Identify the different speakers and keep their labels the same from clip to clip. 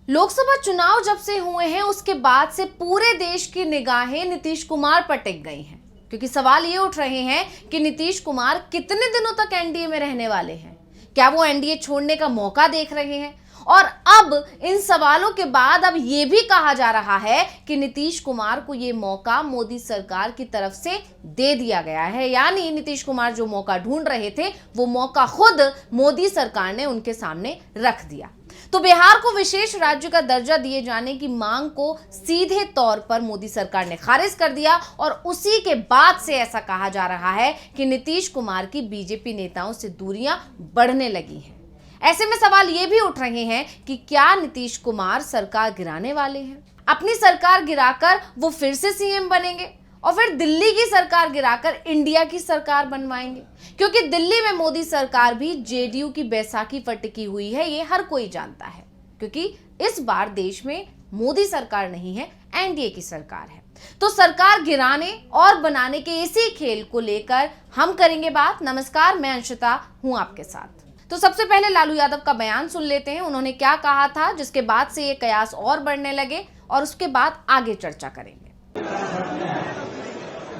Speaker 1: लोकसभा चुनाव जब से हुए हैं उसके बाद से पूरे देश की निगाहें नीतीश कुमार पर टिक गई हैं, क्योंकि सवाल ये उठ रहे हैं कि नीतीश कुमार कितने दिनों तक एनडीए में रहने वाले हैं। क्या वो एनडीए छोड़ने का मौका देख रहे हैं? और अब इन सवालों के बाद अब ये भी कहा जा रहा है कि नीतीश कुमार को ये मौका मोदी सरकार की तरफ से दे दिया गया है, यानी नीतीश कुमार जो मौका ढूंढ रहे थे वो मौका खुद मोदी सरकार ने उनके सामने रख दिया। तो बिहार को विशेष राज्य का दर्जा दिए जाने की मांग को सीधे तौर पर मोदी सरकार ने खारिज कर दिया और उसी के बाद से ऐसा कहा जा रहा है कि नीतीश कुमार की बीजेपी नेताओं से दूरियां बढ़ने लगी हैं। ऐसे में सवाल ये भी उठ रहे हैं कि क्या नीतीश कुमार सरकार गिराने वाले हैं? अपनी सरकार गिराकर वो फिर से सीएम बनेंगे और फिर दिल्ली की सरकार गिराकर इंडिया की सरकार बनवाएंगे, क्योंकि दिल्ली में मोदी सरकार भी जेडीयू की बैसाखी पर टिकी हुई है, ये हर कोई जानता है। क्योंकि इस बार देश में मोदी सरकार नहीं है, एनडीए की सरकार है। तो सरकार गिराने और बनाने के इसी खेल को लेकर हम करेंगे बात। नमस्कार, मैं अंशिता हूं आपके साथ। तो सबसे पहले लालू यादव का बयान सुन लेते हैं, उन्होंने क्या कहा था, जिसके बाद से ये कयास और बढ़ने लगे और उसके बाद आगे चर्चा करेंगे।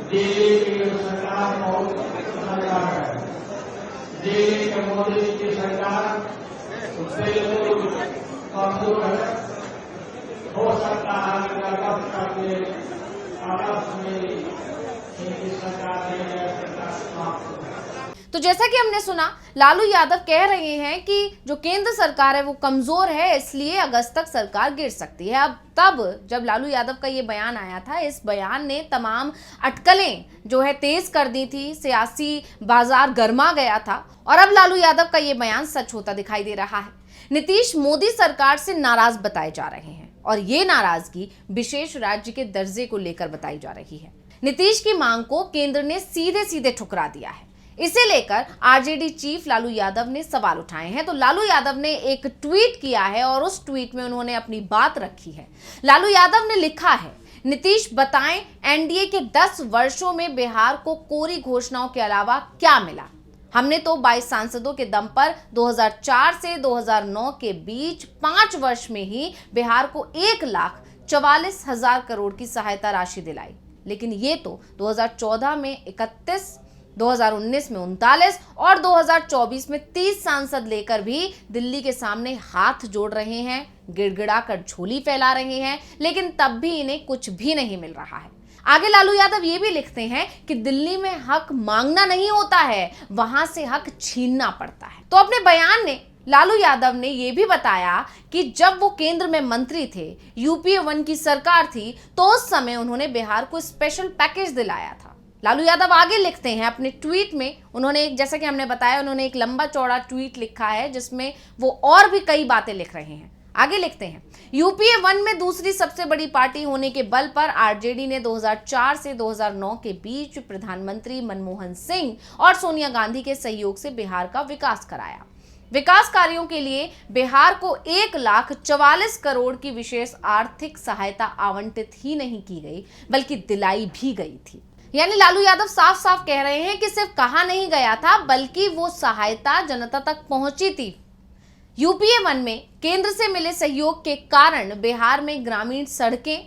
Speaker 2: दिल्ली की सरकार बहुत सरकार है। दिल्ली के मोदी की सरकार बिल्कुल कमजोर है। हो सकता है कि अगस्त में इनकी सरकार समाप्त हो।
Speaker 1: तो जैसा कि हमने सुना, लालू यादव कह रहे हैं कि जो केंद्र सरकार है वो कमजोर है, इसलिए अगस्त तक सरकार गिर सकती है। अब तब जब लालू यादव का ये बयान आया था, इस बयान ने तमाम अटकलें जो है तेज कर दी थी, सियासी बाजार गर्मा गया था और अब लालू यादव का ये बयान सच होता दिखाई दे रहा है। नीतीश मोदी सरकार से नाराज बताए जा रहे हैं और ये नाराजगी विशेष राज्य के दर्जे को लेकर बताई जा रही है। नीतीश की मांग को केंद्र ने सीधे सीधे ठुकरा दिया है। इसे लेकर आरजेडी चीफ लालू यादव ने सवाल उठाए हैं। तो लालू यादव ने एक ट्वीट किया है और उस ट्वीट में उन्होंने अपनी बात रखी है। लालू यादव ने लिखा है, नीतीश बताएं एनडीए के 10 वर्षों में बिहार को कोरी घोषणाओं के अलावा क्या मिला? हमने तो 22 सांसदों के दम पर 2004 से 2009 के बीच 5 वर्ष में ही बिहार को 1,44,000 करोड़ की सहायता राशि दिलाई, लेकिन ये तो 2014 में 31, 2019 में 39 और 2024 में 30 सांसद लेकर भी दिल्ली के सामने हाथ जोड़ रहे हैं, गिड़गिड़ा कर झोली फैला रहे हैं, लेकिन तब भी इन्हें कुछ भी नहीं मिल रहा है। आगे लालू यादव ये भी लिखते हैं कि दिल्ली में हक मांगना नहीं होता है, वहां से हक छीनना पड़ता है। तो अपने बयान में लालू यादव ने यह भी बताया कि जब वो केंद्र में मंत्री थे, यूपीए 1 की सरकार थी, तो उस समय उन्होंने बिहार को स्पेशल पैकेज दिलाया था। लालू यादव आगे लिखते हैं अपने ट्वीट में, उन्होंने जैसा कि हमने बताया, उन्होंने एक लंबा चौड़ा ट्वीट लिखा है जिसमें वो और भी कई बातें लिख रहे हैं। आगे लिखते हैं, यूपीए 1 में दूसरी सबसे बड़ी पार्टी होने के बल पर आरजेडी ने 2004 से 2009 के बीच प्रधानमंत्री मनमोहन सिंह और सोनिया गांधी के सहयोग से बिहार का विकास कराया। विकास कार्यों के लिए बिहार को 1,44 करोड़ की विशेष आर्थिक सहायता आवंटित ही नहीं की गई, बल्कि दिलाई भी गई थी। यानी लालू यादव साफ साफ कह रहे हैं कि सिर्फ कहा नहीं गया था, बल्कि वो सहायता जनता तक पहुंची थी। यूपीए 1 में केंद्र से मिले सहयोग के कारण बिहार में ग्रामीण सड़कें,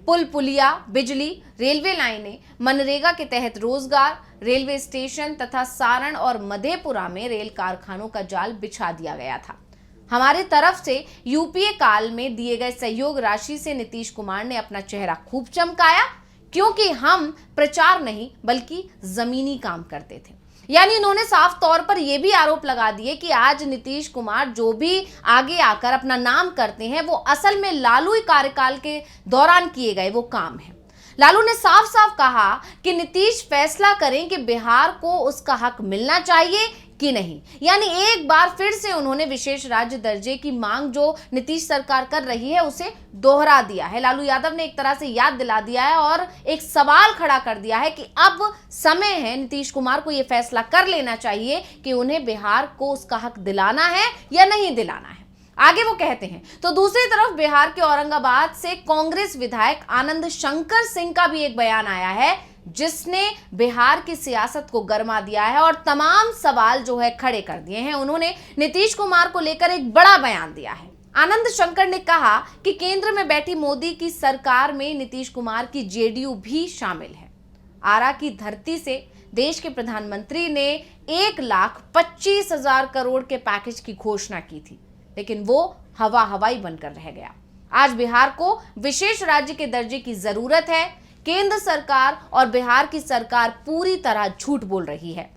Speaker 1: पुल पुलिया, बिजली, रेलवे लाइनें, मनरेगा के तहत रोजगार, रेलवे स्टेशन तथा सारण और मधेपुरा में रेल कारखानों का जाल बिछा दिया गया था। हमारी तरफ से यूपीए काल में दिए गए सहयोग राशि से नीतीश कुमार ने अपना चेहरा खूब चमकाया, क्योंकि हम प्रचार नहीं बल्कि जमीनी काम करते थे। यानी इन्होंने साफ तौर पर यह भी आरोप लगा दिए कि आज नीतीश कुमार जो भी आगे आकर अपना नाम करते हैं वो असल में लालू कार्यकाल के दौरान किए गए वो काम है। लालू ने साफ साफ कहा कि नीतीश फैसला करें कि बिहार को उसका हक मिलना चाहिए कि नहीं। यानी एक बार फिर से उन्होंने विशेष राज्य दर्जे की मांग जो नीतीश सरकार कर रही है उसे दोहरा दिया है। लालू यादव ने एक तरह से याद दिला दिया है और एक सवाल खड़ा कर दिया है कि अब समय है, नीतीश कुमार को यह फैसला कर लेना चाहिए कि उन्हें बिहार को उसका हक दिलाना है या नहीं दिलाना है। आगे वो कहते हैं, तो दूसरी तरफ बिहार के औरंगाबाद से कांग्रेस विधायक आनंद शंकर सिंह का भी एक बयान आया है, जिसने बिहार की सियासत को गरमा दिया है और तमाम सवाल जो है खड़े कर दिए हैं। उन्होंने नीतीश कुमार को लेकर एक बड़ा बयान दिया है। आनंद शंकर ने कहा कि केंद्र में बैठी मोदी की सरकार में नीतीश कुमार की जेडीयू भी शामिल है। आरा की धरती से देश के प्रधानमंत्री ने 1,25,000 करोड़ के पैकेज की घोषणा की थी, लेकिन वो हवाई बनकर रह गया। आज बिहार को विशेष राज्य के दर्जे की जरूरत है। केंद्र सरकार और बिहार की सरकार पूरी तरह झूठ बोल रही है।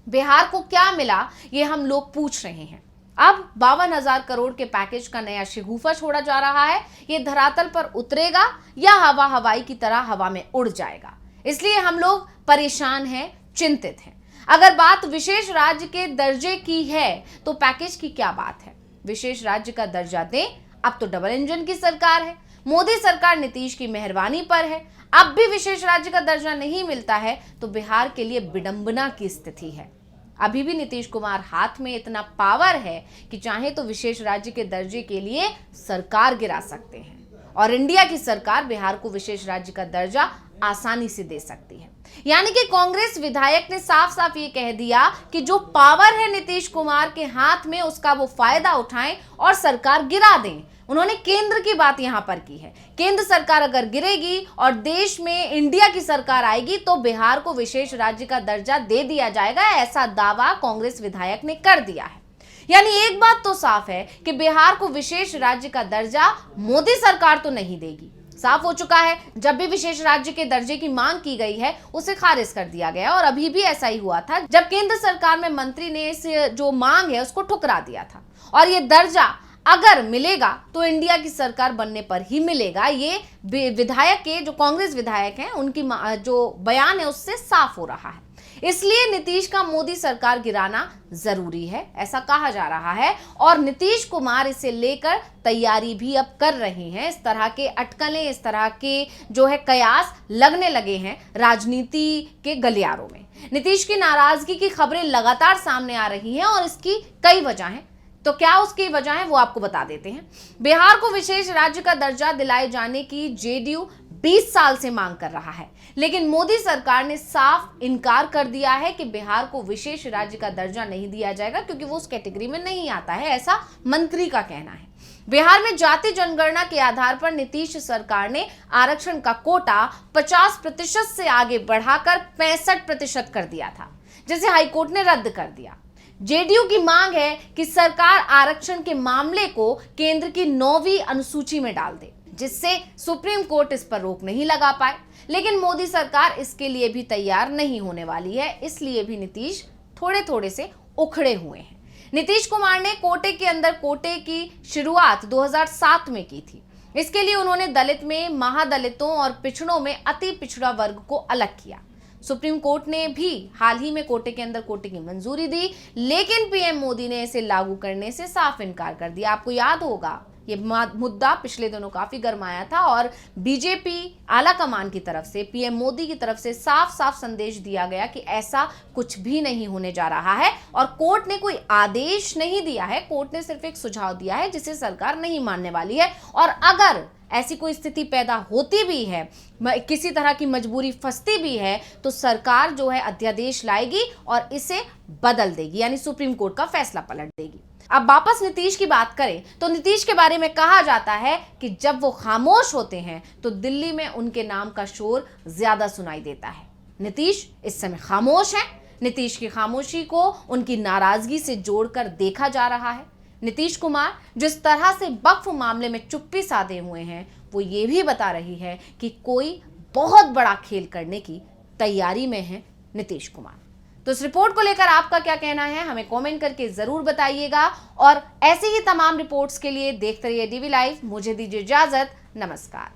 Speaker 1: बिहार को क्या मिला, ये हम लोग पूछ रहे हैं। अब 52,000 करोड़ के पैकेज का नया शिगुफा छोड़ा जा रहा है। ये धरातल पर उतरेगा या हवाई की तरह हवा में उड़ जाएगा, इसलिए हम लोग परेशान हैं, चिंतित हैं। अगर बात विशेष राज्य के दर्जे की है तो पैकेज की क्या बात है। विशेष राज्य का दर्जा दें, अब तो डबल इंजन की सरकार है। मोदी सरकार नीतीश की मेहरबानी पर है। अब भी विशेष राज्य का दर्जा नहीं मिलता है तो बिहार के लिए विडंबना की स्थिति है। अभी भी नीतीश कुमार हाथ में इतना पावर है कि चाहे तो विशेष राज्य के दर्जे के लिए सरकार गिरा सकते हैं और इंडिया की सरकार बिहार को विशेष राज्य का दर्जा आसानी से दे सकती है। यानी कि कांग्रेस विधायक ने साफ साफ ये कह दिया कि जो पावर है नीतीश कुमार के हाथ में उसका वो फायदा उठाएं और सरकार गिरा दें। उन्होंने केंद्र की बात यहां पर की है। केंद्र सरकार अगर गिरेगी और देश में इंडिया की सरकार आएगी तो बिहार को विशेष राज्य का दर्जा दे दिया जाएगा, ऐसा दावा कांग्रेस विधायक ने कर दिया है। यानी एक बात तो साफ है कि बिहार को विशेष राज्य का दर्जा मोदी सरकार तो नहीं देगी। साफ हो चुका है, जब भी विशेष राज्य के दर्जे की मांग की गई है उसे खारिज कर दिया गया और अभी भी ऐसा ही हुआ था जब केंद्र सरकार में मंत्री ने इस जो मांग है उसको ठुकरा दिया था। और ये दर्जा अगर मिलेगा तो इंडिया की सरकार बनने पर ही मिलेगा। ये विधायक के जो कांग्रेस विधायक हैं उनकी जो बयान है उससे साफ हो रहा है। इसलिए नीतीश का मोदी सरकार गिराना जरूरी है, ऐसा कहा जा रहा है और नीतीश कुमार इसे लेकर तैयारी भी अब कर रहे हैं। इस तरह के अटकलें, इस तरह के जो है कयास लगने लगे हैं राजनीति के गलियारों में। नीतीश की नाराजगी की खबरें लगातार सामने आ रही हैं और इसकी कई वजह हैं। तो क्या उसकी वजह है वो आपको बता देते हैं। बिहार को विशेष राज्य का दर्जा दिलाए जाने की जेडीयू 20 साल से मांग कर रहा है, लेकिन मोदी सरकार ने साफ इनकार कर दिया है कि बिहार को विशेष राज्य का दर्जा नहीं दिया जाएगा क्योंकि वो उस कैटेगरी में नहीं आता है, ऐसा मंत्री का कहना है। बिहार में जाति जनगणना के आधार पर नीतीश सरकार ने आरक्षण का कोटा 50% से आगे बढ़ाकर 65% कर दिया था, जिसे हाईकोर्ट ने रद्द कर दिया। जेडीयू की मांग है कि सरकार आरक्षण के मामले को केंद्र की 9वीं अनुसूची में डाल दे, जिससे सुप्रीम कोर्ट इस पर रोक नहीं लगा पाए। लेकिन मोदी सरकार इसके लिए भी तैयार नहीं होने वाली है, इसलिए भी नीतीश थोड़े से उखड़े हुए हैं। नीतीश कुमार ने कोटे के अंदर कोटे की शुरुआत 2007 में की थी। इसके लिए उन्होंने दलित में महादलितों और पिछड़ों में अति पिछड़ा वर्ग को अलग किया। सुप्रीम कोर्ट ने भी हाल ही में कोटे के अंदर कोटे की मंजूरी दी, लेकिन पीएम मोदी ने इसे लागू करने से साफ इनकार कर दिया। आपको याद होगा ये मुद्दा पिछले दिनों काफी गर्माया था और बीजेपी आला कमान की तरफ से, पीएम मोदी की तरफ से साफ संदेश दिया गया कि ऐसा कुछ भी नहीं होने जा रहा है। और कोर्ट ने कोई आदेश नहीं दिया है, कोर्ट ने सिर्फ एक सुझाव दिया है जिसे सरकार नहीं मानने वाली है। और अगर ऐसी कोई स्थिति पैदा होती भी है, किसी तरह की मजबूरी फंसती भी है, तो सरकार जो है अध्यादेश लाएगी और इसे बदल देगी, यानी सुप्रीम कोर्ट का फैसला पलट देगी। अब वापस नीतीश की बात करें तो नीतीश के बारे में कहा जाता है कि जब वो खामोश होते हैं तो दिल्ली में उनके नाम का शोर ज्यादा सुनाई देता है। नीतीश इस समय खामोश हैं। नीतीश की खामोशी को उनकी नाराजगी से जोड़कर देखा जा रहा है। नीतीश कुमार जिस तरह से वक्फ मामले में चुप्पी साधे हुए हैं, वो ये भी बता रही है कि कोई बहुत बड़ा खेल करने की तैयारी में है नीतीश कुमार। तो इस रिपोर्ट को लेकर आपका क्या कहना है, हमें कमेंट करके जरूर बताइएगा। और ऐसी ही तमाम रिपोर्ट्स के लिए देखते रहिए डीवी लाइव। मुझे दीजिए इजाजत, नमस्कार।